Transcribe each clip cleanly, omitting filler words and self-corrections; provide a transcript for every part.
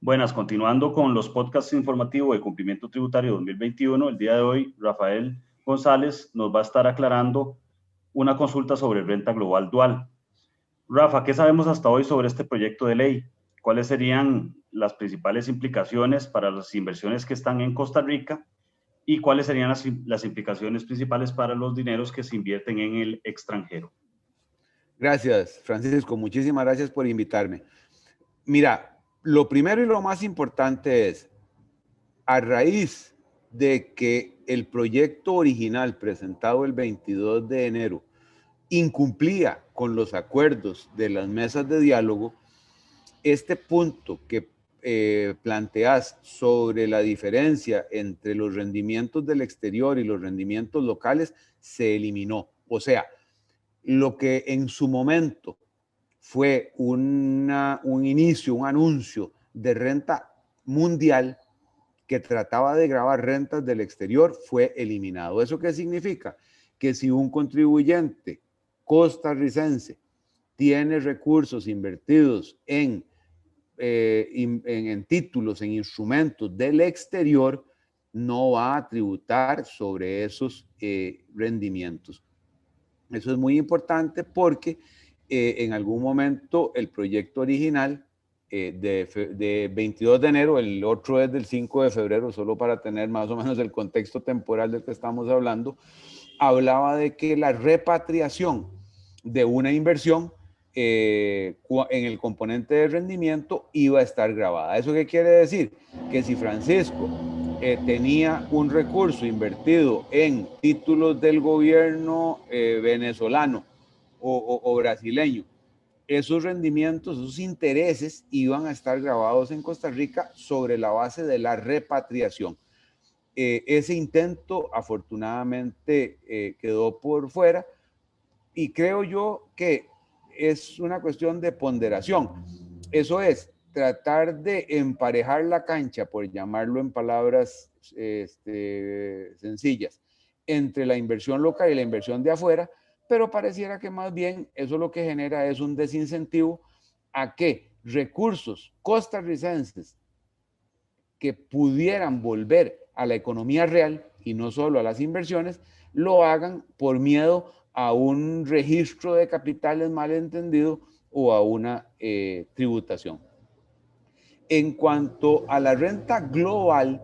Buenas, continuando con los podcasts informativos de cumplimiento tributario 2021, el día de hoy Rafael González nos va a estar aclarando una consulta sobre renta global dual. Rafa, ¿qué sabemos hasta hoy sobre este proyecto de ley? ¿Cuáles serían las principales implicaciones para las inversiones que están en Costa Rica? ¿Y cuáles serían las implicaciones principales para los dineros que se invierten en el extranjero? Gracias, Francisco. Muchísimas gracias por invitarme. Mira, lo primero y lo más importante es, a raíz de que el proyecto original presentado el 22 de enero incumplía con los acuerdos de las mesas de diálogo, este punto que planteas sobre la diferencia entre los rendimientos del exterior y los rendimientos locales se eliminó. O sea, lo que en su momento fue un inicio, un anuncio de renta mundial que trataba de gravar rentas del exterior fue eliminado. ¿Eso qué significa? Que si un contribuyente costarricense tiene recursos invertidos en títulos, en instrumentos del exterior, no va a tributar sobre esos rendimientos. Eso es muy importante porque en algún momento el proyecto original de 22 de enero, el otro es del 5 de febrero, solo para tener más o menos el contexto temporal del que estamos hablando, hablaba de que la repatriación de una inversión en el componente de rendimiento iba a estar grabada. ¿Eso qué quiere decir? Que si Francisco tenía un recurso invertido en títulos del gobierno venezolano o brasileño, esos rendimientos, esos intereses iban a estar grabados en Costa Rica sobre la base de la repatriación. Ese intento afortunadamente quedó por fuera y creo yo que es una cuestión de ponderación. Eso es, tratar de emparejar la cancha, por llamarlo en palabras sencillas, entre la inversión local y la inversión de afuera, pero pareciera que más bien eso lo que genera es un desincentivo a que recursos costarricenses que pudieran volver a la economía real y no solo a las inversiones, lo hagan por miedo a un registro de capitales malentendido o a una tributación. En cuanto a la renta global,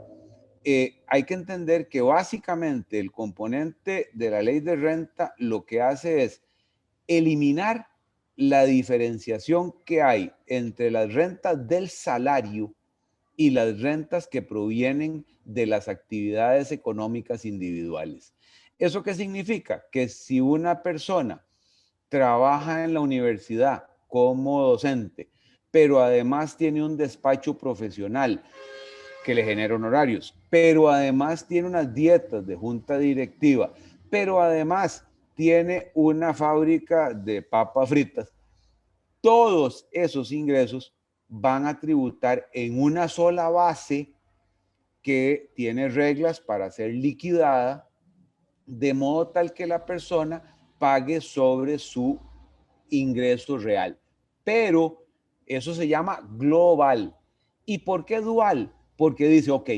hay que entender que básicamente el componente de la ley de renta lo que hace es eliminar la diferenciación que hay entre las rentas del salario y las rentas que provienen de las actividades económicas individuales. ¿Eso qué significa? Que si una persona trabaja en la universidad como docente, pero además tiene un despacho profesional que le genera honorarios, pero además tiene unas dietas de junta directiva, pero además tiene una fábrica de papas fritas, todos esos ingresos van a tributar en una sola base que tiene reglas para ser liquidada, de modo tal que la persona pague sobre su ingreso real. Pero eso se llama global. ¿Y por qué dual? Porque dice, ok,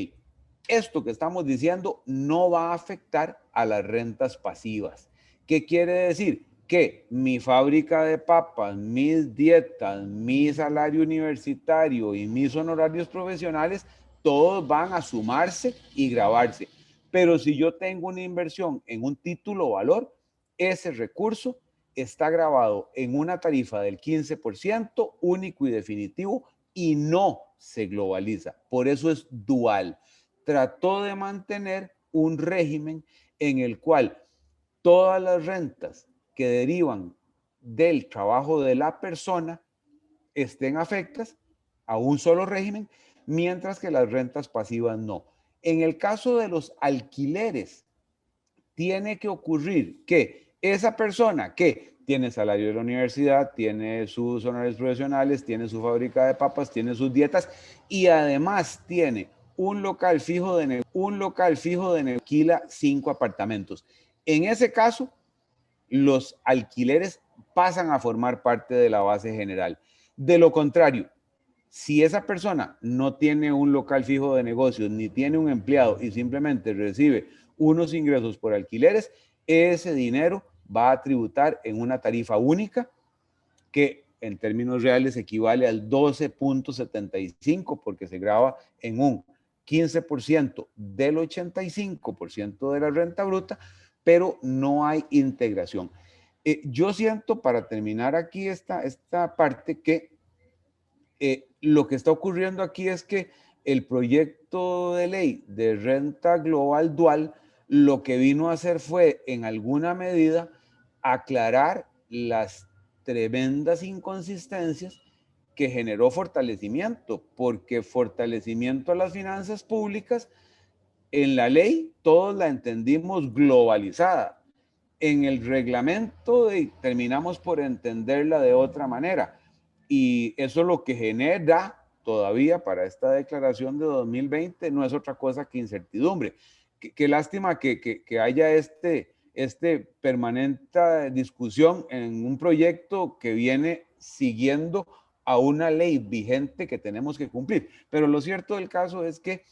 esto que estamos diciendo no va a afectar a las rentas pasivas. ¿Qué quiere decir? Que mi fábrica de papas, mis dietas, mi salario universitario y mis honorarios profesionales, todos van a sumarse y grabarse. Pero si yo tengo una inversión en un título o valor, ese recurso está grabado en una tarifa del 15%, único y definitivo, y no se globaliza. Por eso es dual. Trató de mantener un régimen en el cual todas las rentas que derivan del trabajo de la persona estén afectas a un solo régimen, mientras que las rentas pasivas no. En el caso de los alquileres, tiene que ocurrir que esa persona que tiene salario de la universidad, tiene sus honorarios profesionales, tiene su fábrica de papas, tiene sus dietas y además tiene un local fijo de alquila 5 apartamentos. En ese caso, los alquileres pasan a formar parte de la base general. De lo contrario, Si esa persona no tiene un local fijo de negocios, ni tiene un empleado y simplemente recibe unos ingresos por alquileres, ese dinero va a tributar en una tarifa única que en términos reales equivale al 12.75 porque se graba en un 15% del 85% de la renta bruta, pero no hay integración. Yo siento, para terminar aquí esta parte, que lo que está ocurriendo aquí es que el proyecto de ley de renta global dual lo que vino a hacer fue, en alguna medida, aclarar las tremendas inconsistencias que generó fortalecimiento, porque fortalecimiento a las finanzas públicas, en la ley todos la entendimos globalizada. En el reglamento terminamos por entenderla de otra manera. Y eso lo que genera todavía para esta declaración de 2020 no es otra cosa que incertidumbre. Qué lástima que haya este permanente discusión en un proyecto que viene siguiendo a una ley vigente que tenemos que cumplir. Pero lo cierto del caso es que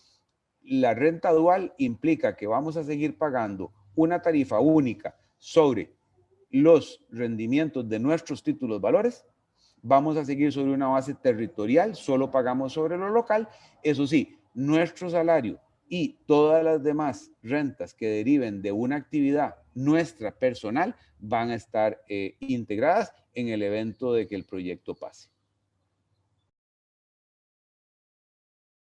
la renta dual implica que vamos a seguir pagando una tarifa única sobre los rendimientos de nuestros títulos valores. Vamos a seguir sobre una base territorial, solo pagamos sobre lo local. Eso sí, nuestro salario y todas las demás rentas que deriven de una actividad nuestra personal van a estar integradas en el evento de que el proyecto pase.